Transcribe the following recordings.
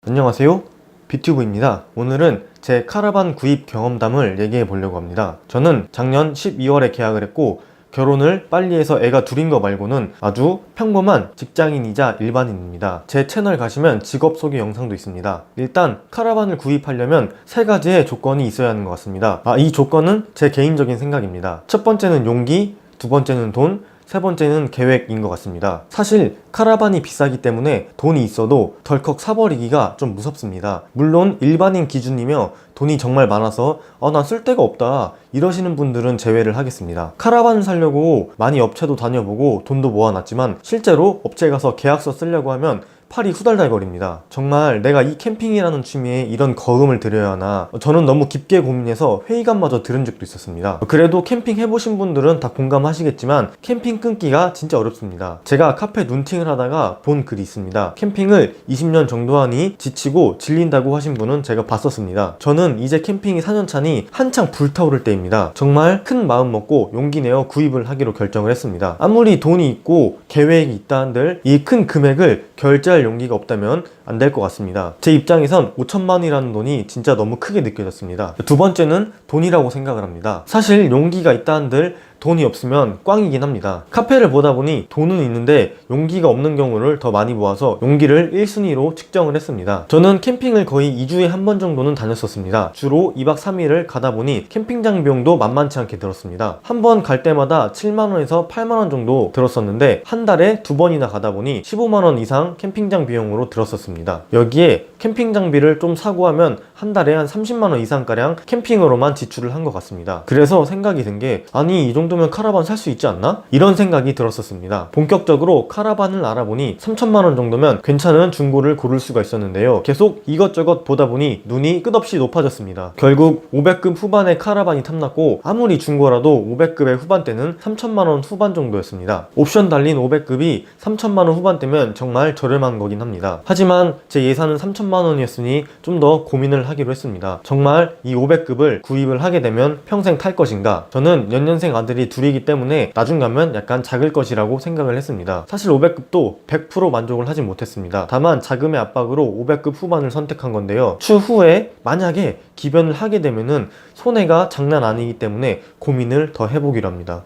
안녕하세요, 비튜브입니다. 오늘은 제 카라반 구입 경험담을 얘기해 보려고 합니다. 저는 작년 12월에 계약을 했고 결혼을 빨리 해서 애가 둘인 거 말고는 아주 평범한 직장인이자 일반인입니다. 제 채널 가시면 직업 소개 영상도 있습니다. 일단 카라반을 구입하려면 세 가지의 조건이 있어야 하는 것 같습니다. 이 조건은 제 개인적인 생각입니다. 첫 번째는 용기, 두 번째는 돈, 세 번째는 계획인 것 같습니다. 사실 카라반이 비싸기 때문에 돈이 있어도 덜컥 사버리기가 좀 무섭습니다. 물론 일반인 기준이며 돈이 정말 많아서 난 쓸 데가 없다 이러시는 분들은 제외를 하겠습니다. 카라반을 사려고 많이 업체도 다녀보고 돈도 모아놨지만 실제로 업체에 가서 계약서 쓰려고 하면 팔이 후달달거립니다. 정말 내가 이 캠핑이라는 취미에 이런 거금을 들여야 하나, 저는 너무 깊게 고민해서 회의감마저 들은 적도 있었습니다. 그래도 캠핑 해보신 분들은 다 공감하시겠지만 캠핑 끊기가 진짜 어렵습니다. 제가 카페 눈팅을 하다가 본 글이 있습니다. 캠핑을 20년 정도 하니 지치고 질린다고 하신 분은 제가 봤었습니다. 저는 이제 캠핑이 4년차니 한창 불타오를 때입니다. 정말 큰 마음 먹고 용기 내어 구입을 하기로 결정을 했습니다. 아무리 돈이 있고 계획이 있다 한들 이 큰 금액을 결제할 용기가 없다면 안 될 것 같습니다. 제 입장에선 5천만 원이라는 돈이 진짜 너무 크게 느껴졌습니다. 두 번째는 돈이라고 생각을 합니다. 사실 용기가 있다 한들 돈이 없으면 꽝이긴 합니다. 카페를 보다 보니 돈은 있는데 용기가 없는 경우를 더 많이 보아서 용기를 1순위로 측정을 했습니다. 저는 캠핑을 거의 2주에 한 번 정도는 다녔었습니다. 주로 2박 3일을 가다 보니 캠핑장 비용도 만만치 않게 들었습니다. 한 번 갈 때마다 7만원에서 8만원 정도 들었었는데 한 달에 두 번이나 가다 보니 15만원 이상 캠핑장 비용으로 들었었습니다. 여기에 캠핑 장비를 좀 사고 하면 한 달에 한 30만원 이상가량 캠핑으로만 지출을 한 것 같습니다. 그래서 생각이 든 게 아니 이 정도면 카라반 살 수 있지 않나? 이런 생각이 들었었습니다. 본격적으로 카라반을 알아보니 3천만원 정도면 괜찮은 중고를 고를 수가 있었는데요. 계속 이것저것 보다 보니 눈이 끝없이 높아졌습니다. 결국 500급 후반의 카라반이 탐났고 아무리 중고라도 500급의 후반대는 3천만원 후반 정도였습니다. 옵션 달린 500급이 3천만원 후반대면 정말 저렴한 거긴 합니다. 하지만 제 예산은 3천만원이었으니 좀 더 고민을 하기로 했습니다. 정말 이 500급을 구입을 하게 되면 평생 탈 것인가? 저는 연년생 아들이 둘이기 때문에 나중 가면 약간 작을 것이라고 생각을 했습니다. 사실 500급도 100% 만족을 하지 못했습니다. 다만 자금의 압박으로 500급 후반을 선택한 건데요. 추후에 만약에 기변을 하게 되면은 손해가 장난 아니기 때문에 고민을 더 해보기로 합니다.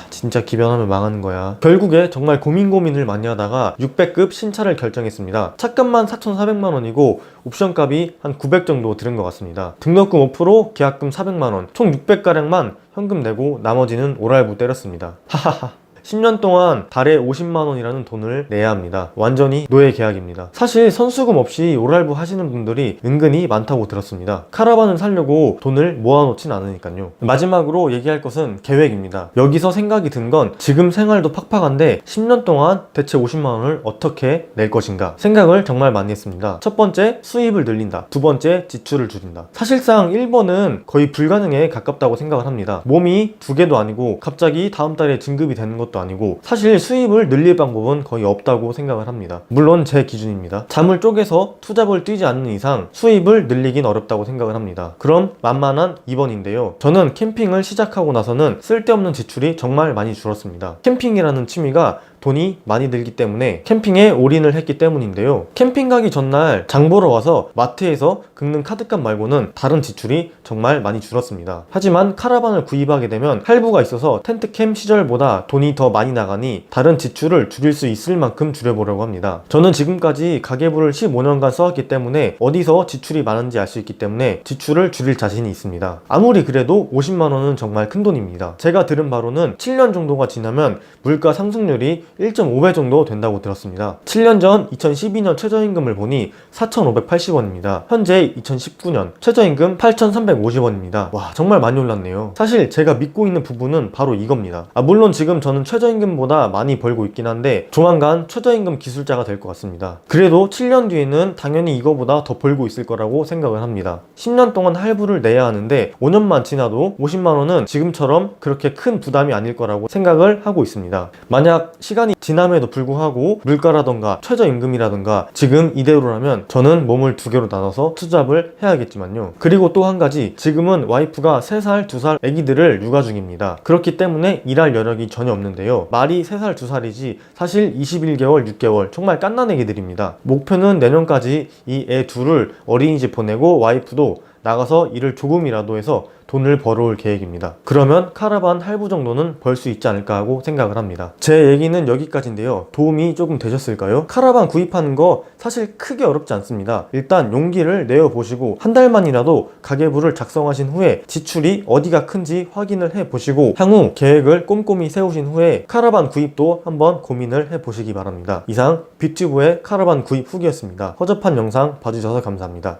진짜 기변하면 망하는 거야. 결국에 정말 고민을 많이 하다가 600급 신차를 결정했습니다. 차값만 4,400만원이고 옵션값이 한 900 정도 들은 것 같습니다. 등록금 5%, 계약금 400만원, 총 600가량만 현금 내고 나머지는 오랄부 때렸습니다. 하하하. 10년 동안 달에 50만원이라는 돈을 내야 합니다. 완전히 노예 계약입니다. 사실 선수금 없이 오랄부 하시는 분들이 은근히 많다고 들었습니다. 카라반을 사려고 돈을 모아놓진 않으니까요. 마지막으로 얘기할 것은 계획입니다. 여기서 생각이 든 건 지금 생활도 팍팍한데 10년 동안 대체 50만원을 어떻게 낼 것인가 생각을 정말 많이 했습니다. 첫 번째, 수입을 늘린다. 두 번째, 지출을 줄인다. 사실상 1번은 거의 불가능에 가깝다고 생각을 합니다. 몸이 두 개도 아니고 갑자기 다음 달에 진급이 되는 것도 아니고 사실 수입을 늘릴 방법은 거의 없다고 생각을 합니다. 물론 제 기준입니다. 잠을 쪼개서 투잡을 뛰지 않는 이상 수입을 늘리긴 어렵다고 생각을 합니다. 그럼 만만한 2번인데요. 저는 캠핑을 시작하고 나서는 쓸데없는 지출이 정말 많이 줄었습니다. 캠핑이라는 취미가 돈이 많이 들기 때문에 캠핑에 올인을 했기 때문인데요. 캠핑 가기 전날 장 보러 와서 마트에서 긁는 카드값 말고는 다른 지출이 정말 많이 줄었습니다. 하지만 카라반을 구입하게 되면 할부가 있어서 텐트캠 시절보다 돈이 더 많이 나가니 다른 지출을 줄일 수 있을 만큼 줄여보려고 합니다. 저는 지금까지 가계부를 15년간 써왔기 때문에 어디서 지출이 많은지 알 수 있기 때문에 지출을 줄일 자신이 있습니다. 아무리 그래도 50만원은 정말 큰 돈입니다. 제가 들은 바로는 7년 정도가 지나면 물가 상승률이 1.5배 정도 된다고 들었습니다. 7년 전 2012년 최저임금을 보니 4,580원입니다. 현재 2019년 최저임금 8,350원입니다. 와, 정말 많이 올랐네요. 사실 제가 믿고 있는 부분은 바로 이겁니다. 물론 지금 저는 최저임금보다 많이 벌고 있긴 한데 조만간 최저임금 기술자가 될 것 같습니다. 그래도 7년 뒤에는 당연히 이거보다 더 벌고 있을 거라고 생각을 합니다. 10년 동안 할부를 내야 하는데 5년만 지나도 50만원은 지금처럼 그렇게 큰 부담이 아닐 거라고 생각을 하고 있습니다. 만약 시간 시간이 지남에도 불구하고 물가라던가 최저임금이라던가 지금 이대로라면 저는 몸을 두 개로 나눠서 투잡을 해야겠지만요. 그리고 또 한 가지, 지금은 와이프가 3살, 2살 아기들을 육아 중입니다. 그렇기 때문에 일할 여력이 전혀 없는데요. 말이 3살, 2살이지 사실 21개월, 6개월 정말 갓난 애기들입니다. 목표는 내년까지 이 애 둘을 어린이집 보내고 와이프도 나가서 일을 조금이라도 해서 돈을 벌어올 계획입니다. 그러면 카라반 할부 정도는 벌 수 있지 않을까 하고 생각을 합니다. 제 얘기는 여기까지인데요. 도움이 조금 되셨을까요? 카라반 구입하는 거 사실 크게 어렵지 않습니다. 일단 용기를 내어보시고 한 달만이라도 가계부를 작성하신 후에 지출이 어디가 큰지 확인을 해보시고 향후 계획을 꼼꼼히 세우신 후에 카라반 구입도 한번 고민을 해보시기 바랍니다. 이상 뷰튜브의 카라반 구입 후기였습니다. 허접한 영상 봐주셔서 감사합니다.